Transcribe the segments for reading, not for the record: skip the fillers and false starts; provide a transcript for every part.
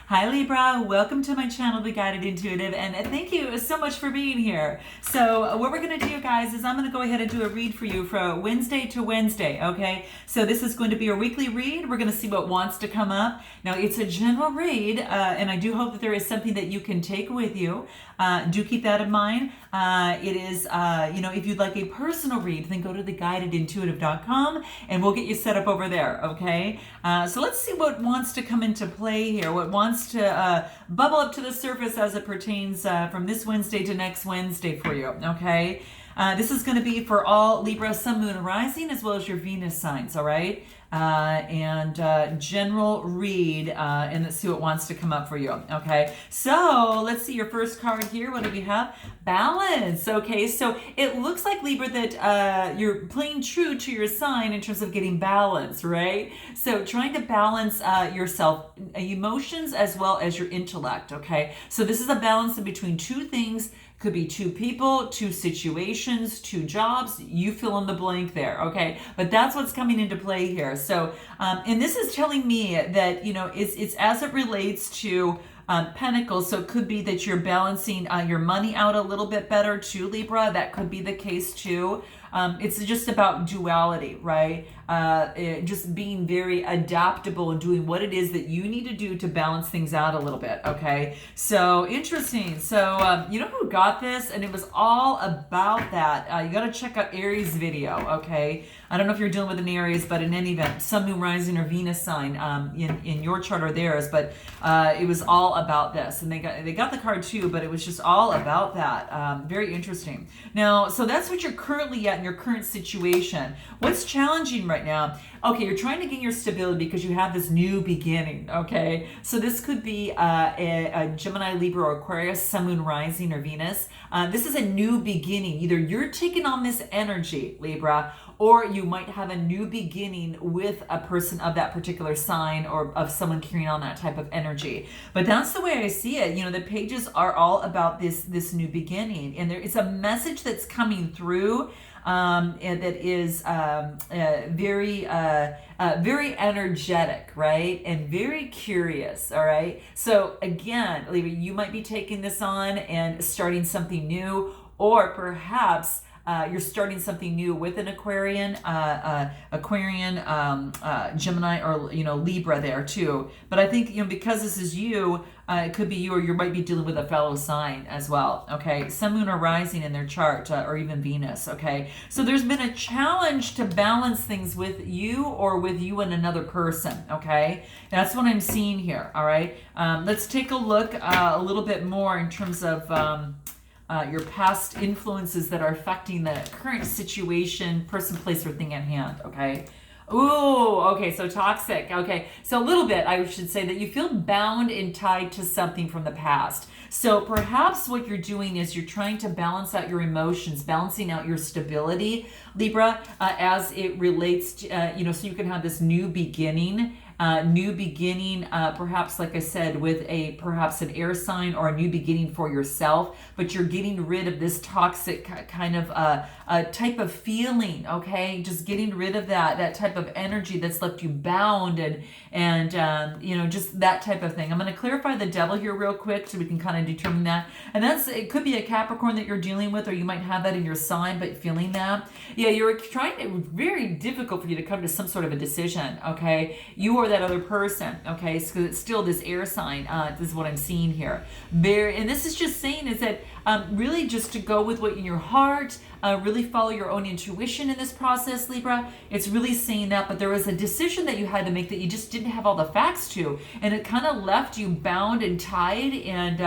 Hi Libra, welcome to my channel, Be Guided Intuitive, and thank you so much for being here. So what we're going to do, guys, is I'm going to go ahead and do a read for you from Wednesday to Wednesday, okay? So this is going to be a weekly read. We're going to see what wants to come up. Now, it's a general read, and I do hope that there is something that you can take with you. Do keep that in mind. It is, if you'd like a personal read, then go to theguidedintuitive.com, and we'll get you set up over there, okay? So let's see what wants to come into play here, what wants to bubble up to the surface as it pertains from this Wednesday to next Wednesday for you, okay? This is going to be for all Libra, Sun, Moon, Rising, as well as your Venus signs, all right? General read, and let's see what wants to come up for you, okay? So let's see your first card here. What do we have? Balance, okay? So it looks like, Libra, that you're playing true to your sign in terms of getting balance, right? So trying to balance yourself, emotions as well as your intellect, okay? So this is a balance in between two things. Could be two people, two situations, two jobs. You fill in the blank there, okay? But that's what's coming into play here. So, and this is telling me that, it's as it relates to Pentacles. So it could be that you're balancing your money out a little bit better too, Libra. That could be the case too. It's just about duality, right? Just being very adaptable and doing what it is that you need to do to balance things out a little bit, okay? So interesting. So you know who got this? And it was all about that. You got to check out Aries video, okay? I don't know if you're dealing with an Aries, but in any event, Sun, Moon, Rising, or Venus sign in your chart or theirs, but it was all about this. And they got the card too, but it was just all about that. Very interesting. Now, so that's what you're currently at in your current situation. What's challenging right now? Okay, you're trying to gain your stability because you have this new beginning, okay? So this could be a Gemini, Libra, or Aquarius, Sun, Moon, Rising, or Venus. This is a new beginning. Either you're taking on this energy, Libra, or you might have a new beginning with a person of that particular sign or of someone carrying on that type of energy. But that's the way I see it. The pages are all about this new beginning. And it's a message that's coming through and that is very energetic, right? And very curious, all right? So again, Libra, you might be taking this on and starting something new, or perhaps you're starting something new with an Aquarian, Gemini, or Libra there too. But I think because this is you, it could be you, or you might be dealing with a fellow sign as well. Okay, Sun, Moon, or Rising in their chart, or even Venus. Okay, so there's been a challenge to balance things with you or with you and another person. Okay, that's what I'm seeing here. All right, let's take a look a little bit more in terms of your past influences that are affecting the current situation, person, place, or thing at hand, okay? Ooh, okay, so toxic. Okay, so a little bit, I should say that you feel bound and tied to something from the past. So perhaps what you're doing is you're trying to balance out your emotions, balancing out your stability, Libra, as it relates to, so you can have this new beginning. Perhaps, like I said, with perhaps an air sign, or a new beginning for yourself, but you're getting rid of this toxic kind of type of feeling, okay? Just getting rid of that type of energy that's left you bound and just that type of thing. I'm going to clarify the devil here real quick so we can kind of determine that. And it could be a Capricorn that you're dealing with, or you might have that in your sign, but feeling that. Yeah, you're trying to, very difficult for you to come to some sort of a decision, okay? You or that other person, okay? So it's still this air sign. This is what I'm seeing here. And this is just saying is that really just to go with what in your heart, really follow your own intuition in this process, Libra. It's really saying that, but there was a decision that you had to make that you just didn't have all the facts to, and it kind of left you bound and tied, and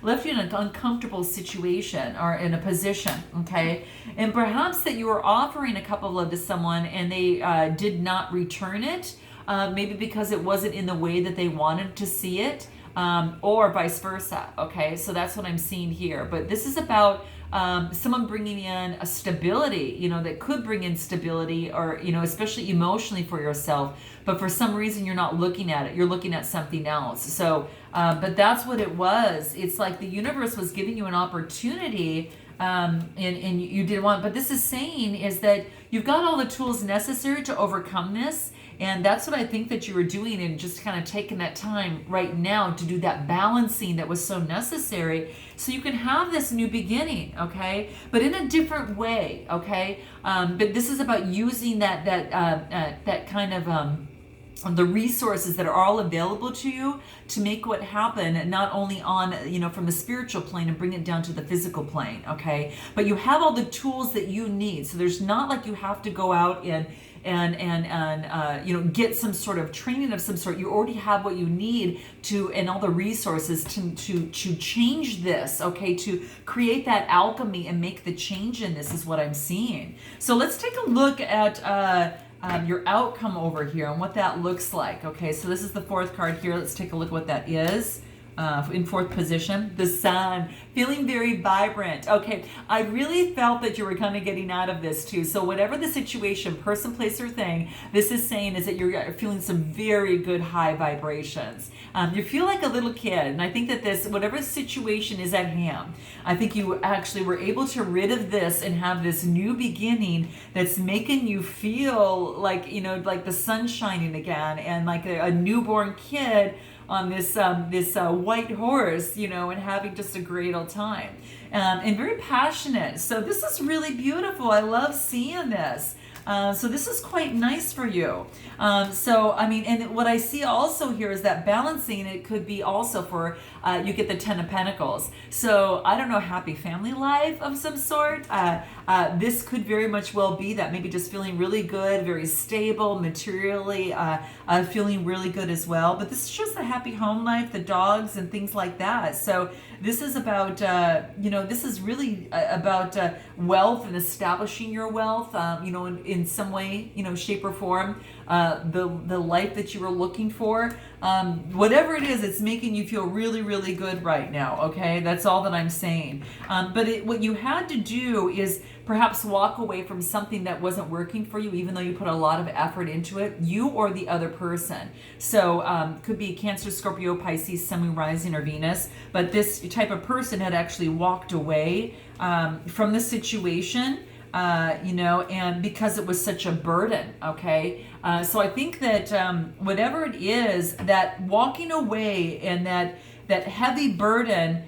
left you in an uncomfortable situation or in a position, okay? And perhaps that you were offering a cup of love to someone and they did not return it, maybe because it wasn't in the way that they wanted to see it, or vice versa, okay? So that's what I'm seeing here. But this is about someone bringing in a stability, that could bring in stability, or, especially emotionally for yourself. But for some reason, you're not looking at it. You're looking at something else. So, but that's what it was. It's like the universe was giving you an opportunity, and you didn't want. But this is saying is that you've got all the tools necessary to overcome this. And that's what I think that you were doing, and just kind of taking that time right now to do that balancing that was so necessary so you can have this new beginning, okay? But in a different way, okay? But this is about using that kind of the resources that are all available to you to make what happen, not only on, from the spiritual plane and bring it down to the physical plane, okay? But you have all the tools that you need. So there's not like you have to go out and get some sort of training of some sort. You already have what you need to, and all the resources to change this, okay? To create that alchemy and make the change in this is what I'm seeing. So let's take a look at your outcome over here and what that looks like. Okay, so this is the fourth card here. Let's take a look at what that is. In fourth position, the sun, feeling very vibrant. Okay, I really felt that you were kind of getting out of this too. So whatever the situation, person, place, or thing, this is saying is that you're feeling some very good high vibrations. You feel like a little kid, and I think that this, whatever situation is at hand, I think you actually were able to rid of this and have this new beginning that's making you feel like, like the sun shining again, and like a newborn kid on this white horse, and having just a great old time, and very passionate. So this is really beautiful. I love seeing this. So this is quite nice for you. So, I mean, and what I see also here is that balancing, it could be also for, you get the Ten of Pentacles. So, I don't know, happy family life of some sort. This could very much well be that, maybe just feeling really good, very stable, materially, feeling really good as well. But this is just the happy home life, the dogs and things like that. So, this is about, this is really about wealth and establishing your wealth, in some way, shape or form, the life that you were looking for. Whatever it is, it's making you feel really, really good right now, okay? That's all that I'm saying. But what you had to do is perhaps walk away from something that wasn't working for you, even though you put a lot of effort into it, you or the other person. So could be Cancer, Scorpio, Pisces, Sun, Moon, Rising, or Venus. But this type of person had actually walked away from the situation, and because it was such a burden, okay? So I think that whatever it is, that walking away and that heavy burden,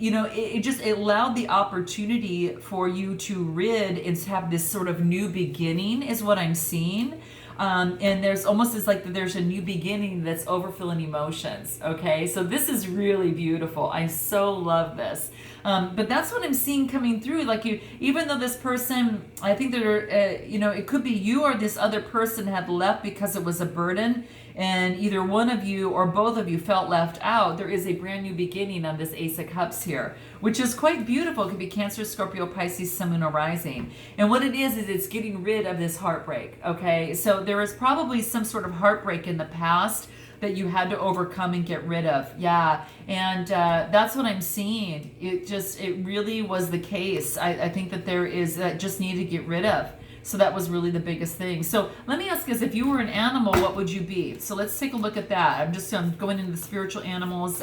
it allowed the opportunity for you to rid and have this sort of new beginning is what I'm seeing. And there's almost as like there's a new beginning that's overfilling emotions. Okay, so this is really beautiful. I so love this. But that's what I'm seeing coming through. Like even though this person, I think they're, it could be you or this other person had left because it was a burden, and either one of you or both of you felt left out. There is a brand new beginning on this Ace of Cups here, which is quite beautiful. It could be Cancer, Scorpio, Pisces, Sun, Moon, or Rising. And what it is it's getting rid of this heartbreak, okay? So there is probably some sort of heartbreak in the past that you had to overcome and get rid of. Yeah, and that's what I'm seeing. It really was the case. I think that there is that just need to get rid of. So that was really the biggest thing. So let me ask you this, if you were an animal, what would you be? So let's take a look at that. I'm just going into the spiritual animals,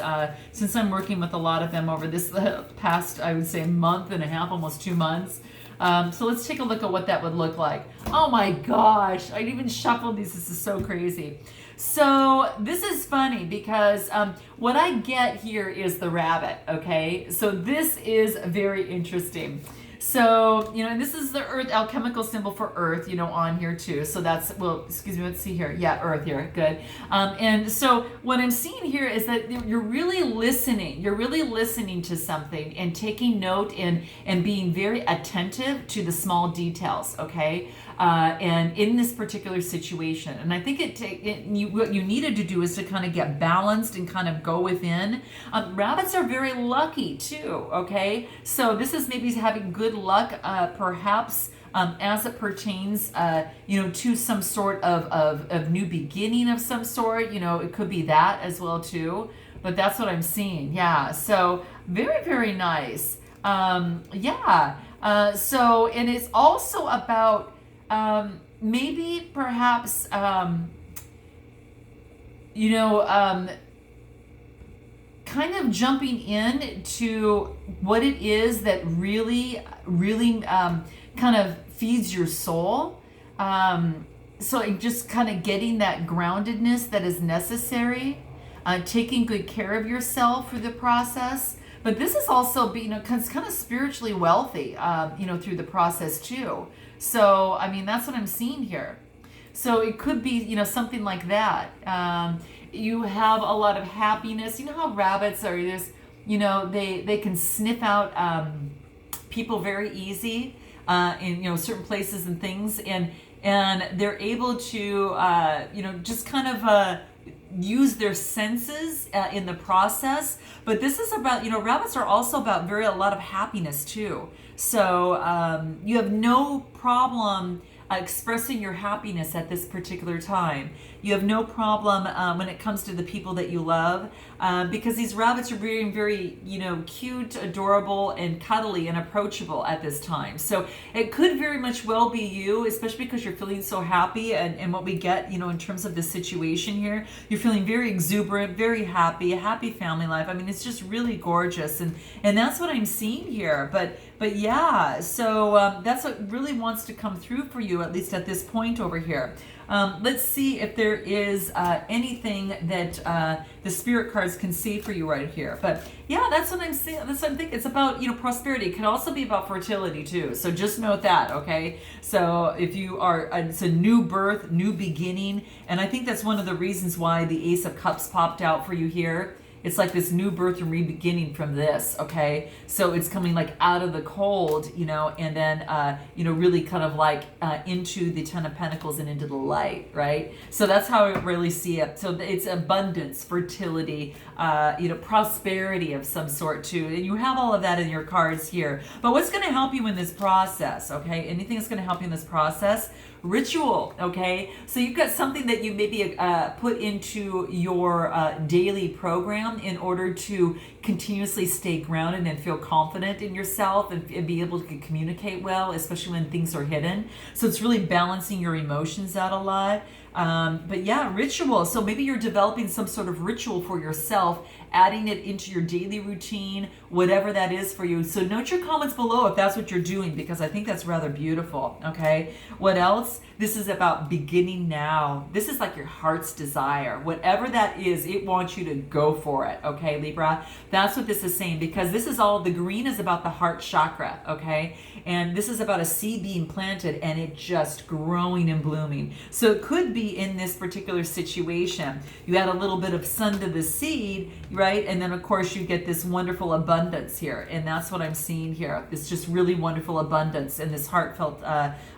since I'm working with a lot of them over this past, I would say, month and a half, almost 2 months. So let's take a look at what that would look like. Oh my gosh, I even shuffled these. This is so crazy. So this is funny because what I get here is the rabbit, okay? So this is very interesting. So, and this is the earth, alchemical symbol for earth, on here too. So that's, well, excuse me, let's see here. Yeah, earth here, good. And so what I'm seeing here is that you're really listening. You're really listening to something and taking note and being very attentive to the small details, okay? And in this particular situation. And I think what you needed to do is to kind of get balanced and kind of go within. Rabbits are very lucky too, okay? So this is maybe having good luck, perhaps, as it pertains, to some sort of new beginning of some sort. It could be that as well too. But that's what I'm seeing. Yeah. So very, very nice. Yeah. So, and it's also about maybe perhaps, kind of jumping in to what it is that really, really kind of feeds your soul. so just kind of getting that groundedness that is necessary, taking good care of yourself through the process. But this is also being kind of spiritually wealthy, through the process too. So, I mean, that's what I'm seeing here. So it could be, something like that. You have a lot of happiness. You know how rabbits are, they can sniff out people very easy in, certain places and things. And they're able to, just kind of use their senses in the process. But this is about, rabbits are also about a lot of happiness too. So you have no problem expressing your happiness at this particular time. You have no problem when it comes to the people that you love, because these rabbits are being very, cute, adorable, and cuddly and approachable at this time. So it could very much well be you, especially because you're feeling so happy, and what we get, in terms of this situation here, you're feeling very exuberant, very happy, a happy family life. I mean, it's just really gorgeous, and that's what I'm seeing here. But yeah, so that's what really wants to come through for you, at least at this point over here. Let's see if there is anything that the spirit cards can see for you right here. But yeah, that's what I'm seeing. That's what I'm thinking. It's about, prosperity. It can also be about fertility too. So just note that, okay? So if you are, it's a new birth, new beginning. And I think that's one of the reasons why the Ace of Cups popped out for you here. It's like this new birth and re-beginning from this, okay? So it's coming like out of the cold, and then, really kind of like into the Ten of Pentacles and into the light, right? So that's how I really see it. So it's abundance, fertility, prosperity of some sort too. And you have all of that in your cards here. But what's going to help you in this process, okay? Anything that's going to help you in this process? Ritual, okay? So you've got something that you maybe put into your daily program in order to continuously stay grounded and feel confident in yourself and be able to communicate well, especially when things are hidden. So it's really balancing your emotions out a lot. But yeah, ritual. So maybe you're developing some sort of ritual for yourself, adding it into your daily routine, whatever that is for you. So note your comments below if that's what you're doing, because I think that's rather beautiful, okay? What else? This is about beginning now. This is like your heart's desire. Whatever that is, it wants you to go for it, okay, Libra? That's what this is saying, because this is all, the green is about the heart chakra, okay? And this is about a seed being planted and it just growing and blooming. So it could be in this particular situation, you add a little bit of sun to the seed, right? And then of course you get this wonderful abundance here. And that's what I'm seeing here. It's just really wonderful abundance and this heartfelt,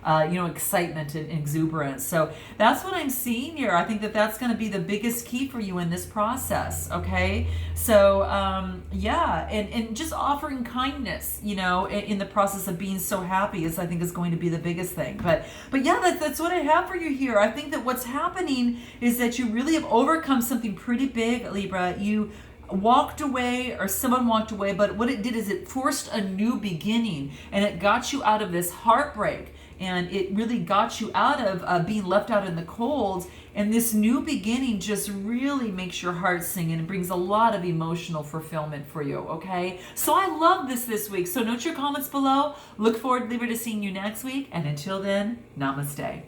excitement and exuberance. So that's what I'm seeing here. I think that that's going to be the biggest key for you in this process. Okay. So, and just offering kindness, in the process of being so happy I think is going to be the biggest thing. But yeah, that's what I have for you here. I think that what's happening is that you really have overcome something pretty big, Libra. You walked away, or someone walked away, but what it did is it forced a new beginning, and it got you out of this heartbreak, and it really got you out of being left out in the cold. And this new beginning just really makes your heart sing and brings a lot of emotional fulfillment for you, okay? So I love this week. So note your comments below. Look forward, Libra, to seeing you next week. And until then, namaste.